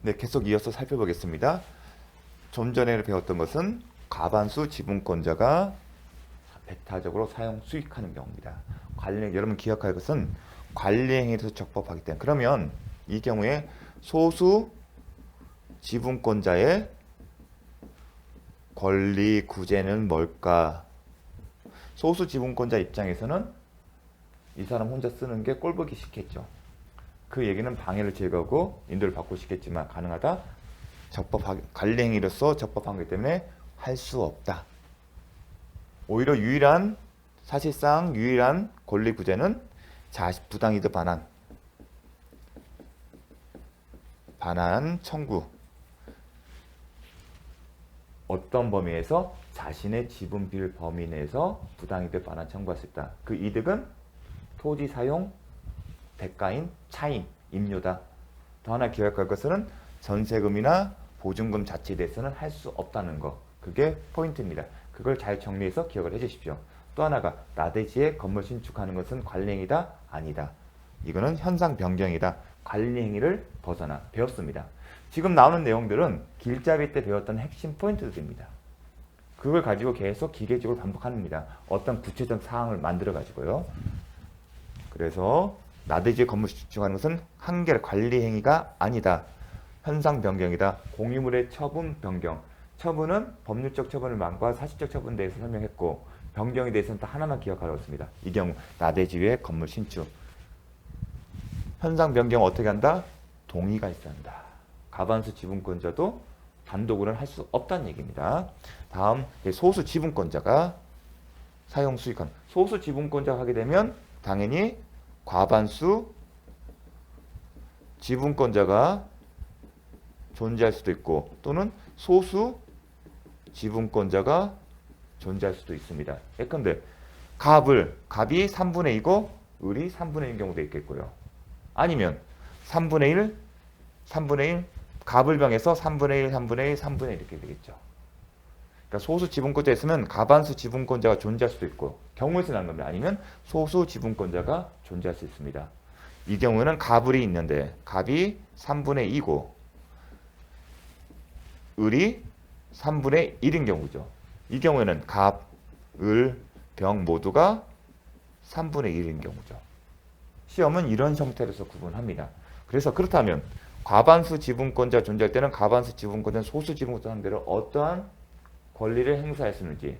네, 계속 이어서 살펴보겠습니다. 좀 전에 배웠던 것은 과반수 지분권자가 배타적으로 사용 수익하는 경우입니다. 여러분 기억할 것은 관리행위에서 적법하기 때문에 그러면 이 경우에 소수 지분권자의 권리 구제는 뭘까? 소수 지분권자 입장에서는 이 사람 혼자 쓰는 게 꼴보기 싫겠죠. 그 얘기는 방해를 제거하고 인도를 받고 싶겠지만 가능하다. 관리행위로서 적법한 거기 때문에 할 수 없다. 오히려 사실상 유일한 권리 구제는 부당이득 반환 청구. 어떤 범위에서 자신의 지분 비율 범위 내에서 부당이득 반환 청구할 수 있다. 그 이득은 토지 사용 대가인 차임, 임료다. 더 하나 기억할 것은 전세금이나 보증금 자체에 대해서는 할 수 없다는 거. 그게 포인트입니다. 그걸 잘 정리해서 기억을 해주십시오. 또 하나가 나대지에 건물 신축하는 것은 관리행위다? 아니다. 이거는 현상 변경이다. 관리행위를 벗어나 배웠습니다. 지금 나오는 내용들은 길잡이 때 배웠던 핵심 포인트들입니다. 그걸 가지고 계속 기계적으로 반복합니다. 어떤 구체적 사항을 만들어 가지고요. 그래서 나대지에 건물 신축하는 것은 한결 관리행위가 아니다. 현상 변경이다. 공유물의 처분 변경. 처분은 법률적 처분을 망과 사실적 처분에 대해서 설명했고 변경에 대해서는 또 하나만 기억하라고 했습니다. 이 경우 나대지 위에 건물 신축. 현상 변경 어떻게 한다? 동의가 있어야 한다. 과반수 지분권자도 단독으로는 할 수 없다는 얘기입니다. 다음 소수 지분권자가 사용 수익한 소수 지분권자가 하게 되면 당연히 과반수 지분권자가 존재할 수도 있고 또는 소수 지분권자가 존재할 수도 있습니다. 예컨대 갑이 3분의 2고 을이 3분의 1인 경우도 있겠고요. 아니면 3분의 1 갑을 병해서 3분의 1, 3분의 1, 3분의 1 이렇게 되겠죠. 그러니까 소수 지분권자 있으면 과반수 지분권자가 존재할 수도 있고 경우에 서 나는 겁니다. 아니면 소수 지분권자가 존재할 수 있습니다. 이 경우는 갑을이 있는데 갑이 3분의 2고 을이 3분의 1인 경우죠. 이 경우에는 갑, 을, 병 모두가 3분의 1인 경우죠. 시험은 이런 형태로서 구분합니다. 그래서 그렇다면 과반수 지분권자 존재할 때는 과반수 지분권자는 소수 지분권자 상대로 어떠한 권리를 행사했는지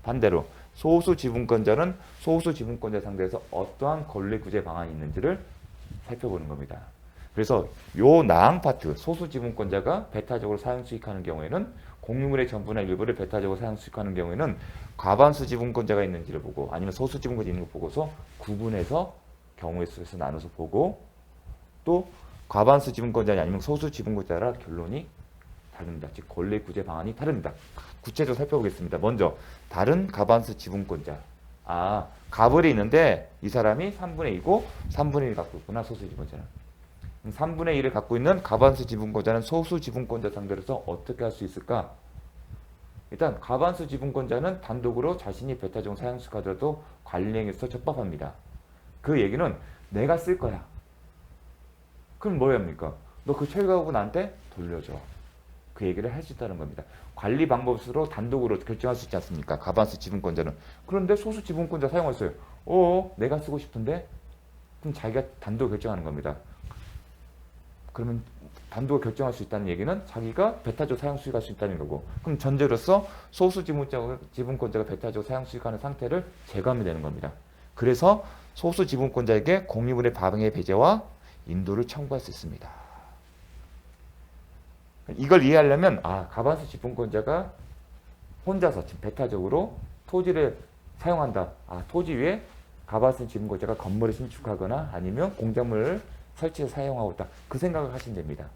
반대로 소수 지분권자는 소수 지분권자 상대에서 어떠한 권리 구제 방안이 있는지를 살펴보는 겁니다. 그래서 요 나항 파트 소수 지분권자가 배타적으로 사용 수익하는 경우에는 공유물의 전부나 일부를 배타적으로 사용 수익하는 경우에는 과반수 지분권자가 있는지를 보고 아니면 소수 지분권자 있는 걸 보고서 구분해서 경우의 수에서 나눠서 보고 또 과반수 지분권자냐 아니면 소수 지분권자라 결론이 다릅니다. 즉 권리 구제 방안이 다릅니다. 구체적으로 살펴보겠습니다. 먼저 다른 과반수 지분권자. 갑을이 있는데 이 사람이 3분의 2고 3분의 1 갖고 있구나. 소수 지분권자는. 3분의 1을 갖고 있는 과반수 지분권자는 소수 지분권자 상대로서 어떻게 할 수 있을까? 일단 과반수 지분권자는 단독으로 자신이 배타적으로 사용수익하더라도 관리행위에서 적법합니다. 그 얘기는 내가 쓸 거야. 그럼 뭐 해야 합니까? 너 그 철거하고 나한테 돌려줘. 그 얘기를 할 수 있다는 겁니다. 관리 방법으로 단독으로 결정할 수 있지 않습니까? 과반수 지분권자는. 그런데 소수 지분권자 사용했어요. 내가 쓰고 싶은데? 그럼 자기가 단독 결정하는 겁니다. 그러면 단독 결정할 수 있다는 얘기는 자기가 배타적 사용 수익할 수 있다는 거고 그럼 전제로서 소수 지분권자가 배타적 사용 수익하는 상태를 제거하면 되는 겁니다. 그래서 소수 지분권자에게 공유물의 방해 배제와 인도를 청구할 수 있습니다. 이걸 이해하려면 과반수 지분권자가 혼자서 지금 배타적으로 토지를 사용한다. 토지 위에 과반수 지분권자가 건물을 신축하거나 아니면 공작물을 설치해서 사용하고 있다. 그 생각을 하시면 됩니다.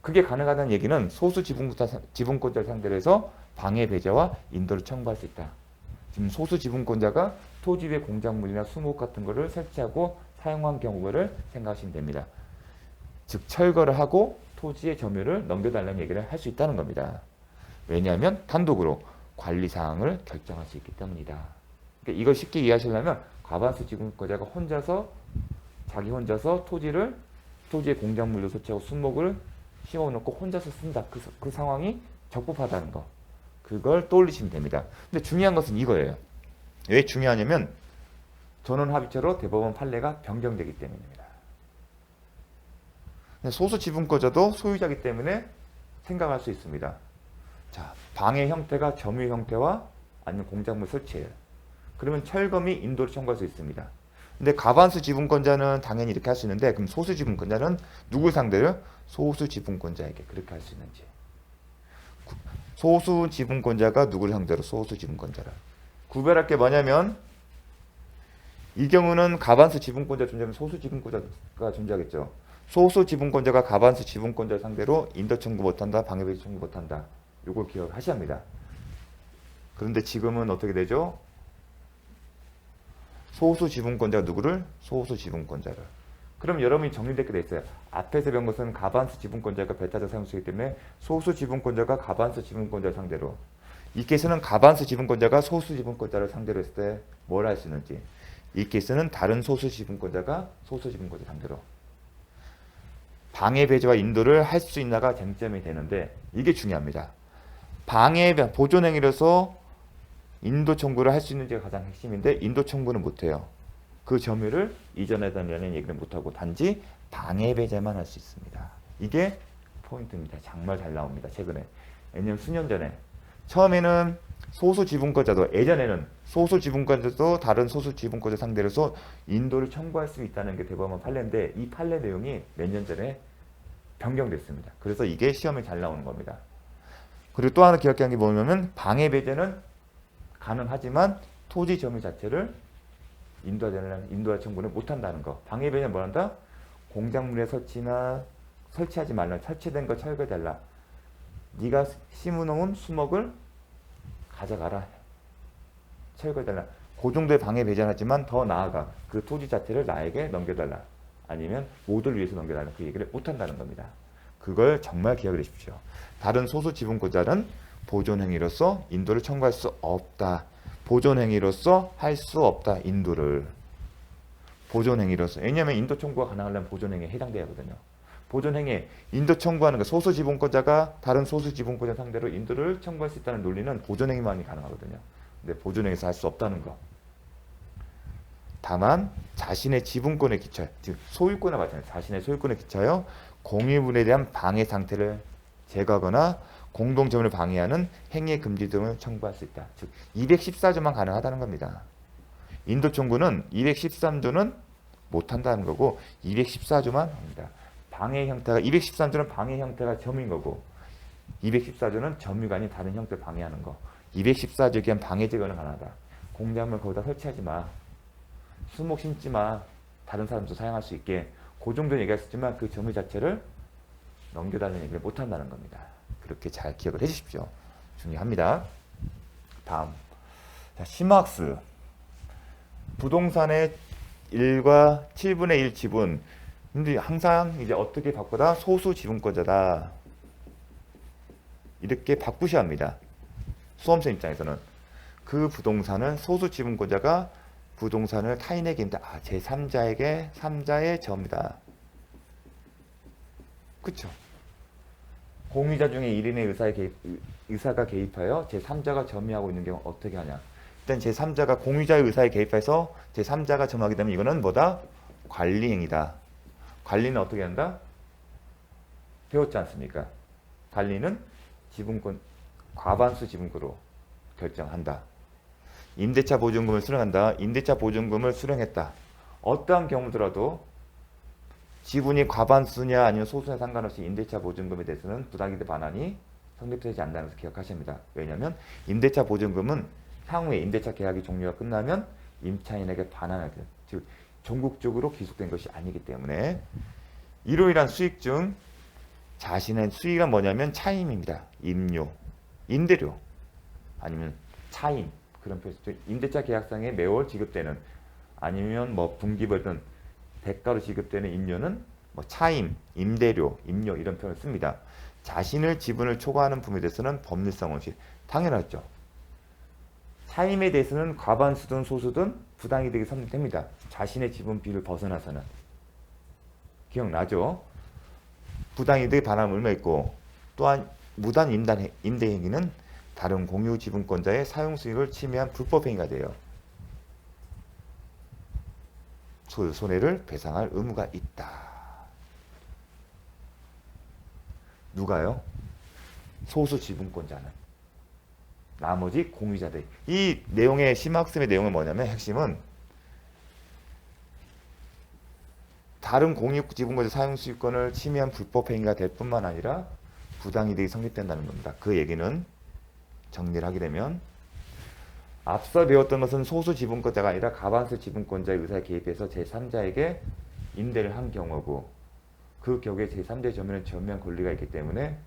그게 가능하다는 얘기는 소수 지분권자를 상대로 해서 방해 배제와 인도를 청구할 수 있다. 지금 소수 지분권자가 토지 위에 공작물이나 수목 같은 거를 설치하고 사용한 경우를 생각하시면 됩니다. 즉 철거를 하고 토지의 점유를 넘겨달라는 얘기를 할 수 있다는 겁니다. 왜냐하면 단독으로 관리사항을 결정할 수 있기 때문이다. 그러니까 이걸 쉽게 이해하시려면 과반수 지분권자가 자기 혼자서 토지에 공작물로 설치하고 수목을 시험을 놓고 혼자서 쓴다. 그 상황이 적법하다는 거. 그걸 떠올리시면 됩니다. 근데 중요한 것은 이거예요. 왜 중요하냐면 전원 합의체로 대법원 판례가 변경되기 때문입니다. 소수 지분권자도 소유자이기 때문에 생각할 수 있습니다. 자, 방의 형태가 점유 형태와 아니면 공작물 설치예요. 그러면 철거미 인도를 청구할 수 있습니다. 근데 과반수 지분권자는 당연히 이렇게 할 수 있는데 그럼 소수 지분권자는 누구 상대로? 소수 지분권자에게 그렇게 할 수 있는지. 소수 지분권자가 누구를 상대로? 소수 지분권자를. 구별할 게 뭐냐면 이 경우는 과반수 지분권자 존재하면 소수 지분권자가 존재하겠죠. 소수 지분권자가 과반수 지분권자 상대로 인도 청구 못한다, 방해배제 청구 못한다. 이걸 기억하셔야 합니다. 그런데 지금은 어떻게 되죠? 소수 지분권자가 누구를? 소수 지분권자를. 그럼 여러분이 정리되게 돼 있어요. 앞에서 배운 것은 과반수 지분권자가 배타적 사용수이기 때문에 소수 지분권자가 과반수 지분권자 상대로. 이 케이스는 과반수 지분권자가 소수 지분권자를 상대로 했을 때 뭘 할 수 있는지. 이 케이스는 다른 소수 지분권자가 소수 지분권자 상대로. 방해 배제와 인도를 할 수 있나가 쟁점이 되는데 이게 중요합니다. 방해 보존 행위로서 인도 청구를 할 수 있는지가 가장 핵심인데 인도 청구는 못해요. 그 점유를 이전에 대한 얘기를 못하고 단지 방해 배제만 할 수 있습니다. 이게 포인트입니다. 정말 잘 나옵니다. 최근에. 왜냐면 수년 전에 처음에는 소수 지분권자도 예전에는 소수 지분권자도 다른 소수 지분권자 상대로서 인도를 청구할 수 있다는 게 대법원 판례인데 이 판례 내용이 몇 년 전에 변경됐습니다. 그래서 이게 시험에 잘 나오는 겁니다. 그리고 또 하나 기억해야 하는 게 뭐냐면 방해 배제는 가능하지만 토지 점유 자체를 인도화 청구는 못한다는 거. 방해 배제는 뭐 한다? 공작물의 설치나 설치하지 말라. 설치된 거 철거해달라. 네가 심어놓은 수목을 가져가라. 철거해달라. 그 정도의 방해 배제는 하지만 더 나아가 그 토지 자체를 나에게 넘겨달라. 아니면 모두를 위해서 넘겨달라. 그 얘기를 못한다는 겁니다. 그걸 정말 기억해 주십시오. 다른 소수 지분권자는 보존행위로서 인도를 청구할 수 없다. 보존행위로서 할 수 없다. 인도를. 보존행위로서. 왜냐하면 인도 청구가 가능하려면 보존행위에 해당돼야 하거든요. 보존행위, 인도 청구하는 거 소수 지분권자가 다른 소수 지분권자 상대로 인도를 청구할 수 있다는 논리는 보존행위만이 가능하거든요. 근데 보존행위에서 할 수 없다는 거. 다만 자신의 지분권에 기초해, 즉 소유권에 마찬가지, 자신의 소유권에 기초하여 공유물에 대한 방해 상태를 제거하거나 공동점유를 방해하는 행위의 금지 등을 청구할 수 있다. 즉 214조만 가능하다는 겁니다. 인도 청구는 213조는 못한다는 거고 214조만 합니다. 방해 형태가 213조는 방해 형태가 점유인 거고 214조는 점유가 아닌 다른 형태를 방해하는 거. 214조에 의한 방해 제거는 가능하다. 공작물 거기다 설치하지 마. 수목 심지 마. 다른 사람도 사용할 수 있게. 그 정도는 얘기했었지만 그 점유 자체를 넘겨달라는 얘기를 못한다는 겁니다. 그렇게 잘 기억을 해주십시오. 중요합니다. 다음. 자, 심화학습. 부동산의 1과 7분의 1 지분. 근데 항상 이제 어떻게 바꾸다? 소수 지분권자다. 이렇게 바꾸셔야 합니다. 수험생 입장에서는. 그 부동산은 소수 지분권자가 부동산을 타인에게 입니다. 아, 제3자에게 3자의 점이다. 그쵸? 공유자 중에 1인의 의사가 개입하여 제3자가 점유하고 있는 경우 어떻게 하냐? 일단 제3자가 공유자의 의사에 개입해서 제3자가 점유하게 되면 이거는 뭐다? 관리행위다. 관리는 어떻게 한다? 배웠지 않습니까? 관리는 지분권, 과반수 지분권으로 결정한다. 임대차 보증금을 수령한다. 임대차 보증금을 수령했다. 어떠한 경우더라도 지분이 과반수냐 아니면 소수냐 상관없이 임대차 보증금에 대해서는 부당이득 반환이 성립되지 않는다는 것을 기억하셔야 합니다. 왜냐하면 임대차 보증금은 향후에 임대차 계약이 종료가 끝나면 임차인에게 반환하게, 즉 전국적으로 기속된 것이 아니기 때문에 이로 인한 수익 중 자신의 수익은 뭐냐면 차임입니다. 임료, 임대료 아니면 차임 그런 표시. 임대차 계약상에 매월 지급되는 아니면 뭐 분기별든 대가로 지급되는 임료는 뭐 차임, 임대료, 임료 이런 표현을 씁니다. 자신의 지분을 초과하는 부분에 대해서는 법률상 원시 당연하죠. 차임에 대해서는 과반수든 소수든 부당이득이 성립됩니다. 자신의 지분 비율을 벗어나서는. 기억나죠? 부당이득에 반환 의무가 있고, 또한 무단 임대 행위는 다른 공유 지분권자의 사용 수익을 침해한 불법 행위가 돼요. 소유 손해를 배상할 의무가 있다. 누가요? 소수 지분권자는. 나머지 공유자들. 이 내용의 심학습의 내용은 뭐냐면 핵심은 다른 공유 지분권자 사용 수익권을 침해한 불법 행위가 될 뿐만 아니라 부당이득이 성립된다는 겁니다. 그 얘기는 정리를 하게 되면 앞서 배웠던 것은 소수 지분권자가 아니라 과반수 지분권자의 의사에 개입해서 제3자에게 임대를 한 경우고, 그 경우에 제3자의 전면 권리가 있기 때문에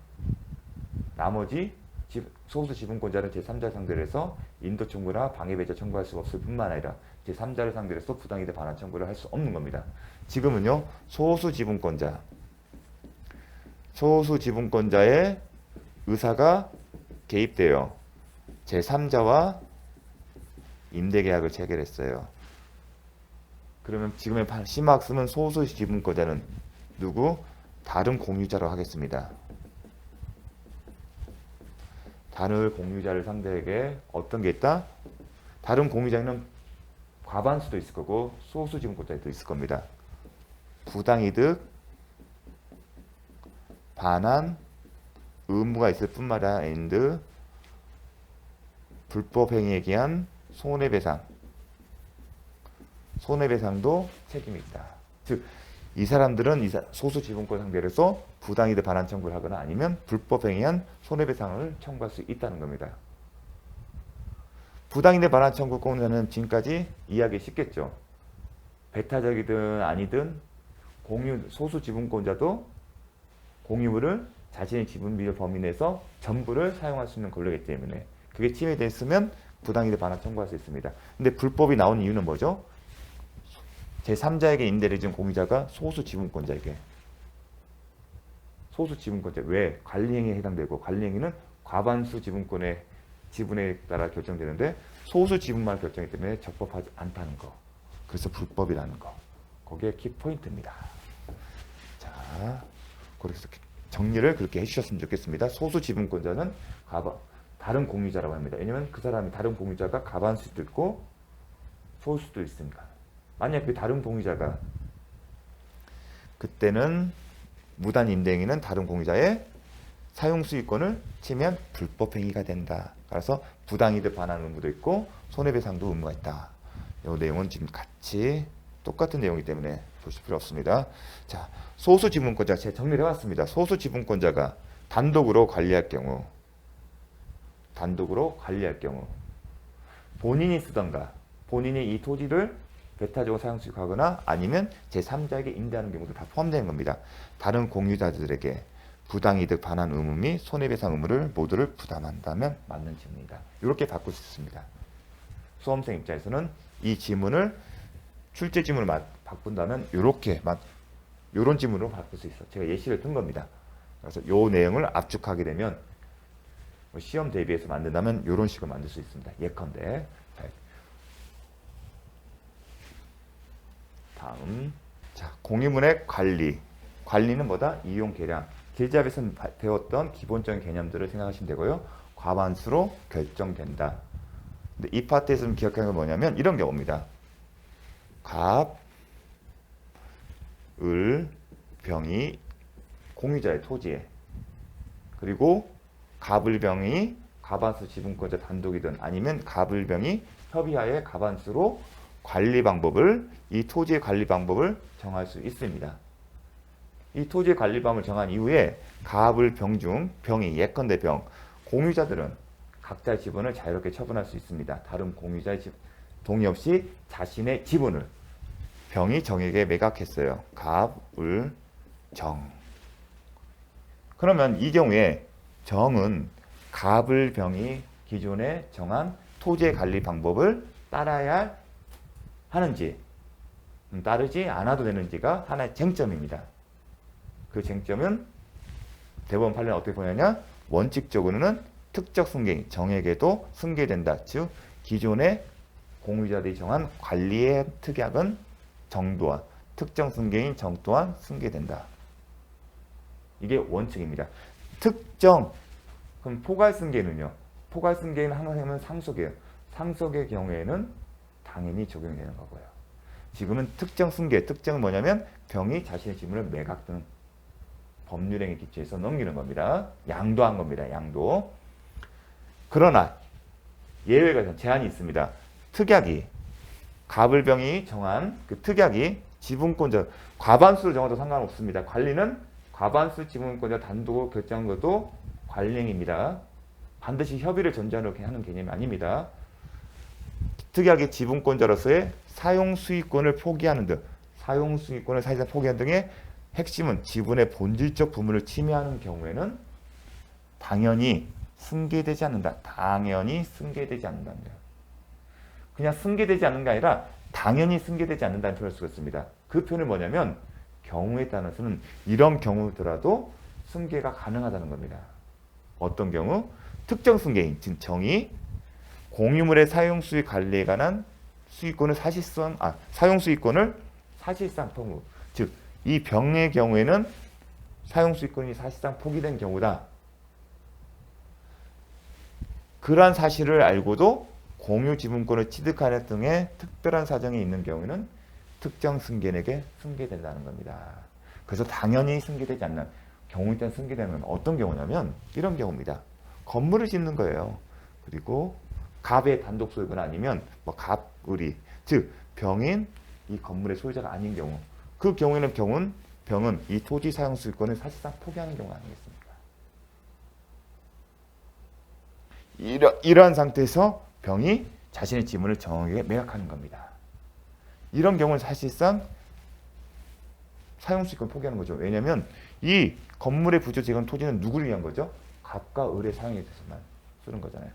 나머지 소수 지분권자는 제3자를 상대로 해서 인도 청구나 방해배제 청구할 수 없을 뿐만 아니라 제3자를 상대로 해서 부당이득 반환 청구를 할 수 없는 겁니다. 지금은요, 소수 지분권자의 의사가 개입되어 제3자와 임대계약을 체결했어요. 그러면 지금의 심학습은 소수 지분권자는 누구? 다른 공유자로 하겠습니다. 다른 공유자를 상대에게 어떤 게 있다? 다른 공유자는 과반수도 있을 거고 소수 지분권자도 있을 겁니다. 부당이득 반환 의무가 있을 뿐만 아니라 불법 행위에 기한 손해배상도 책임이 있다. 즉, 이 사람들은 소수 지분권 상대로 해서 부당이득 반환 청구를 하거나 아니면 불법 행위한 손해배상을 청구할 수 있다는 겁니다. 부당이득 반환 청구권자는 지금까지 이해하기 쉽겠죠. 배타적이든 아니든 소수 지분권자도 공유물을 자신의 지분 비율 범위 내에서 전부를 사용할 수 있는 권리이기 때문에 그게 침해됐으면 부당이득 반환 청구할 수 있습니다. 근데 불법이 나온 이유는 뭐죠? 제3자에게 임대를 준 공유자가 소수 지분권자에게. 왜? 관리행위에 해당되고, 관리행위는 과반수 지분권의 지분에 따라 결정되는데 소수 지분만 결정이기 때문에 적법하지 않다는 거. 그래서 불법이라는 거. 그게 키포인트입니다. 자, 그래서 정리를 그렇게 해주셨으면 좋겠습니다. 소수 지분권자는 다른 공유자라고 합니다. 왜냐하면 그 사람이 다른 공유자가 과반수도 있고 소수도 있으니까. 만약 그 다른 공유자가 그때는 무단 임대행위는 다른 공유자의 사용 수익권을 침해한 불법 행위가 된다. 그래서 부당이득 반환 의무도 있고 손해배상도 의무가 있다. 이 내용은 지금 같이 똑같은 내용이기 때문에 보실 필요 없습니다. 자, 소수 지분권자 제가 정리를 해봤습니다. 소수 지분권자가 단독으로 관리할 경우 본인이 쓰던가 본인이 이 토지를 배타적으로 사용 수익하거나 아니면 제3자에게 임대하는 경우도 다 포함되는 겁니다. 다른 공유자들에게 부당이득 반환 의무 및 손해배상 의무를 모두를 부담한다면 맞는 질문이다. 이렇게 바꿀 수 있습니다. 수험생 입장에서는 이 지문을 출제 지문을 바꾼다면 이런 지문으로 바꿀 수 있어. 제가 예시를 든 겁니다. 그래서 이 내용을 압축하게 되면 시험 대비해서 만든다면 이런 식으로 만들 수 있습니다. 예컨대. 다음. 자, 공유물의 관리는 뭐다? 이용 계량. 길잡이에서 배웠던 기본적인 개념들을 생각하시면 되고요. 과반수로 결정된다. 근데 이 파트에서 기억하는 건 뭐냐면 이런 경우입니다. 갑, 을, 병이 공유자의 토지에, 그리고 갑을병이 과반수 지분권자 단독이든 아니면 갑을병이 협의하에 과반수로 이 토지의 관리 방법을 정할 수 있습니다. 이 토지의 관리 방법을 정한 이후에 갑을병 중 병이 예컨대 공유자들은 각자의 지분을 자유롭게 처분할 수 있습니다. 다른 공유자의 동의 없이 자신의 지분을 병이 정에게 매각했어요. 갑, 을, 정. 그러면 이 경우에 정은 갑을 병이 기존에 정한 토지의 관리 방법을 따라야 하는지 따르지 않아도 되는지가 하나의 쟁점입니다. 그 쟁점은 대법원 판례는 어떻게 보냐면 원칙적으로는 특적 승계인 정에게도 승계된다. 즉 기존의 공유자들이 정한 관리의 특약은 정 또한 특정 승계인 정 또한 승계된다. 이게 원칙입니다. 특정, 그럼 포괄승계는요. 포괄승계는 항상 상속이에요. 상속의 경우에는 당연히 적용이 되는 거고요. 지금은 특정승계, 특정은 뭐냐면 병이 자신의 지분을 매각 등 법률행위 기초에서 넘기는 겁니다. 양도한 겁니다. 양도. 그러나 예외가 제한이 있습니다. 특약이 갑을병이 정한 그 특약이 지분권자 과반수를 정해도 상관없습니다. 관리는 과반수 지분권자 단독으로 결정한 것도 관리행위입니다. 반드시 협의를 전제하는 하는 개념이 아닙니다. 특약의 지분권자로서의 사용 수익권을 포기하는 등 사용 수익권을 사실상 포기하는 등의 핵심은 지분의 본질적 부분을 침해하는 경우에는 당연히 승계되지 않는다. 당연히 승계되지 않는답니다. 그냥 승계되지 않는 게 아니라 당연히 승계되지 않는다는 표현을 쓰겠습니다. 그 표현은 뭐냐면 경우에 따라서는 이런 경우더라도 승계가 가능하다는 겁니다. 어떤 경우? 특정 승계인, 즉 정의, 공유물의 사용 수익 관리에 관한 수익권을 사용 수익권을 사실상 포기. 즉, 이 병의 경우에는 사용 수익권이 사실상 포기된 경우다. 그러한 사실을 알고도 공유 지분권을 취득하는 등의 특별한 사정이 있는 경우에는 특정 승계인에게 승계된다는 겁니다. 그래서 당연히 승계되지 않는 경우에 따라 승계되는 건 어떤 경우냐면 이런 경우입니다. 건물을 짓는 거예요. 그리고 갑의 단독 소유거나 아니면 뭐 갑을이, 즉 병인 이 건물의 소유자가 아닌 경우, 그 경우에는 병은 이 토지 사용 수익권을 사실상 포기하는 경우가 아니겠습니까? 이러한 상태에서 병이 자신의 지분을 정확하게 매각하는 겁니다. 이런 경우는 사실상 사용 수익권 포기하는 거죠. 왜냐하면 이 건물의 부조 재건 토지는 누구를 위한 거죠? 갑과 을의 사용에 대해서만 쓰는 거잖아요.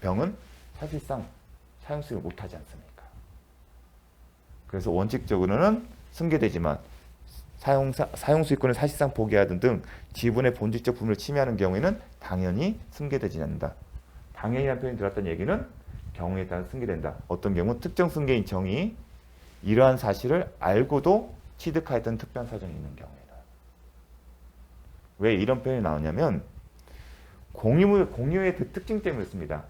병은 사실상 사용 수익을 못하지 않습니까? 그래서 원칙적으로는 승계되지만 사용 수익권을 사실상 포기하든 등 지분의 본질적 부분을 침해하는 경우에는 당연히 승계되지 않는다. 당연히라는 표현이 들어갔다는 얘기는 경우에 따라 승계된다. 어떤 경우 특정 승계인 정의 이러한 사실을 알고도 취득하였던 특별한 사정이 있는 경우에는. 왜 이런 표현이 나오냐면 공유의 그 특징 때문에 씁니다.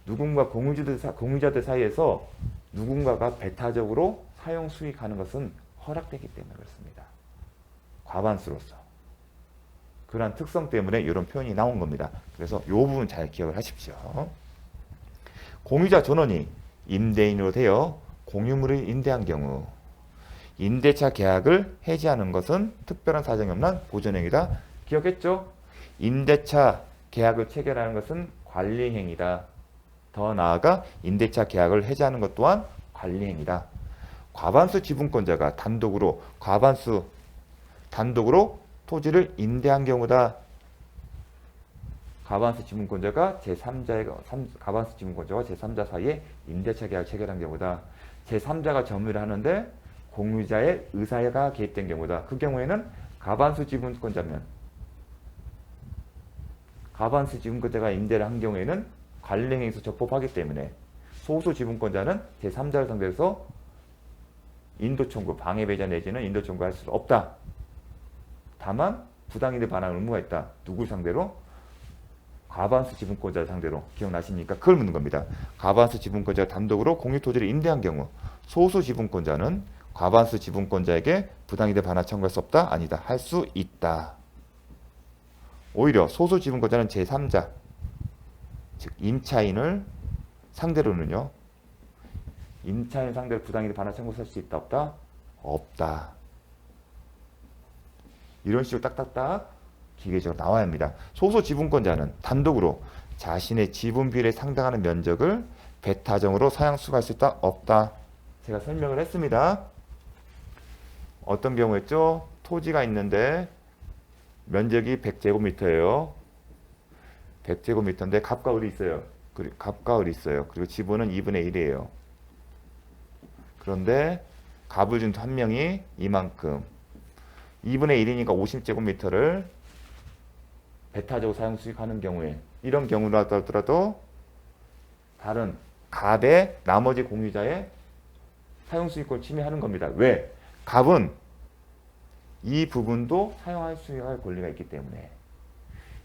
누군가 공유자들 사이에서 누군가가 배타적으로 사용 수익하는 것은 허락되기 때문에 그렇습니다. 과반수로서. 그러한 특성 때문에 이런 표현이 나온 겁니다. 그래서 이 부분 잘 기억을 하십시오. 공유자 전원이 임대인으로 되어 공유물을 임대한 경우 임대차 계약을 해지하는 것은 특별한 사정이 없는 보존행위다. 기억했죠? 임대차 계약을 체결하는 것은 관리행위다. 더 나아가 임대차 계약을 해지하는 것 또한 관리행위다. 과반수 지분권자가 단독으로 토지를 임대한 경우다. 과반수 지분권자가 제3자와 제3자 사이에 임대차 계약을 체결한 경우다. 제3자가 점유를 하는데 공유자의 의사가 개입된 경우다. 그 경우에는 과반수 지분권자가 임대를 한 경우에는 관리행위에서 적법하기 때문에 소수 지분권자는 제3자를 상대해서 인도청구, 방해배자 내지는 인도청구할 수 없다. 다만 부당이득 반환 의무가 있다. 누구 상대로? 과반수 지분권자 상대로. 기억나십니까? 그걸 묻는 겁니다. 과반수 지분권자가 단독으로 공유토지를 임대한 경우 소수 지분권자는 과반수 지분권자에게 부당이득 반환 청구할 수 없다? 아니다. 할 수 있다. 오히려 소수 지분권자는 제3자, 즉 임차인을 상대로는요. 임차인 상대로 부당이득 반환 청구할 수 있다? 없다? 없다. 이런 식으로 딱딱딱 기계적으로 나와야 합니다. 소수 지분권자는 단독으로 자신의 지분 비율에 상당하는 면적을 배타정으로 사양수할 수 있다? 없다. 제가 설명을 했습니다. 어떤 경우였죠? 토지가 있는데 면적이 100제곱미터예요. 100제곱미터인데 갑과 을이 있어요. 그리고 지분은 2분의 1이에요. 그런데 갑을 준 한 명이 이만큼 2분의 1이니까 50제곱미터를 배타적으로 사용 수익하는 경우에 이런 경우라도 하더라도 다른 갑의 나머지 공유자의 사용 수익권을 침해하는 겁니다. 왜? 갑은 이 부분도 사용할 수 있는 권리가 있기 때문에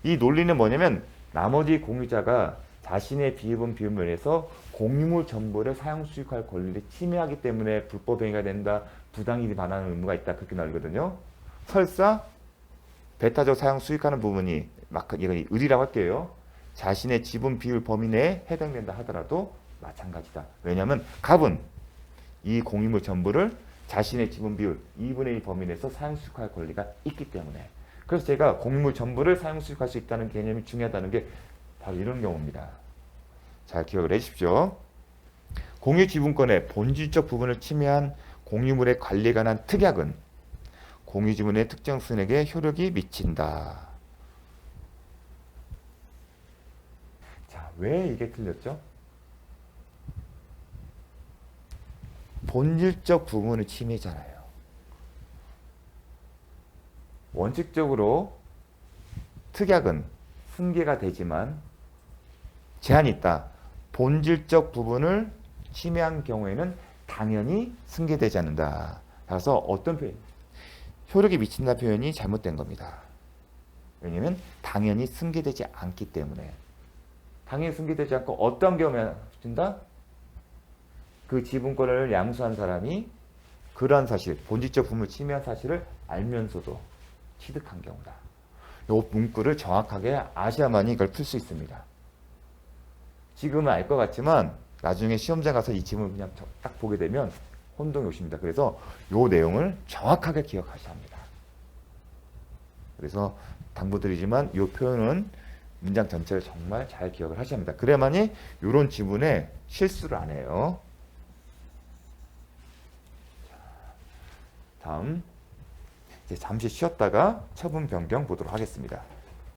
이 논리는 뭐냐면 나머지 공유자가 자신의 비입은 비읍면에서 공유물 전부를 사용 수익할 권리를 침해하기 때문에 불법 행위가 된다. 부당이익이 반하는 의무가 있다. 그렇게 나오거든요. 설사 배타적 사용 수익하는 부분이 막 이건 을이라고 할게요. 자신의 지분 비율 범위 내에 해당된다 하더라도 마찬가지다. 왜냐하면 갑은 이 공유물 전부를 자신의 지분 비율 2분의 1 범위 내에서 사용 수익할 권리가 있기 때문에 그래서 제가 공유물 전부를 사용 수익할 수 있다는 개념이 중요하다는 게 바로 이런 경우입니다. 잘 기억을 해주십시오. 공유 지분권의 본질적 부분을 침해한 공유물의 관리에 관한 특약은 공유 지분의 특정 수익에 효력이 미친다. 자, 왜 이게 틀렸죠? 본질적 부분을 침해잖아요. 원칙적으로 특약은 승계가 되지만 제한이 있다. 본질적 부분을 침해한 경우에는 당연히 승계되지 않는다. 그래서 어떤 표현? 효력이 미친다 표현이 잘못된 겁니다. 왜냐하면 당연히 승계되지 않기 때문에 당연히 승계되지 않고 어떤 경우에 준다? 그 지분권을 양수한 사람이 그러한 사실, 본질적 부분을 침해한 사실을 알면서도 취득한 경우다. 이 문구를 정확하게 아셔야만이 이걸 풀 수 있습니다. 지금은 알 것 같지만 나중에 시험장 가서 이 지문을 그냥 딱 보게 되면 혼동이 오십니다. 그래서 이 내용을 정확하게 기억하셔야 합니다. 그래서 당부드리지만 이 표현은 문장 전체를 정말 잘 기억을 하셔야 합니다. 그래야만이 이런 지문에 실수를 안 해요. 다음 이제 잠시 쉬었다가 처분 변경 보도록 하겠습니다.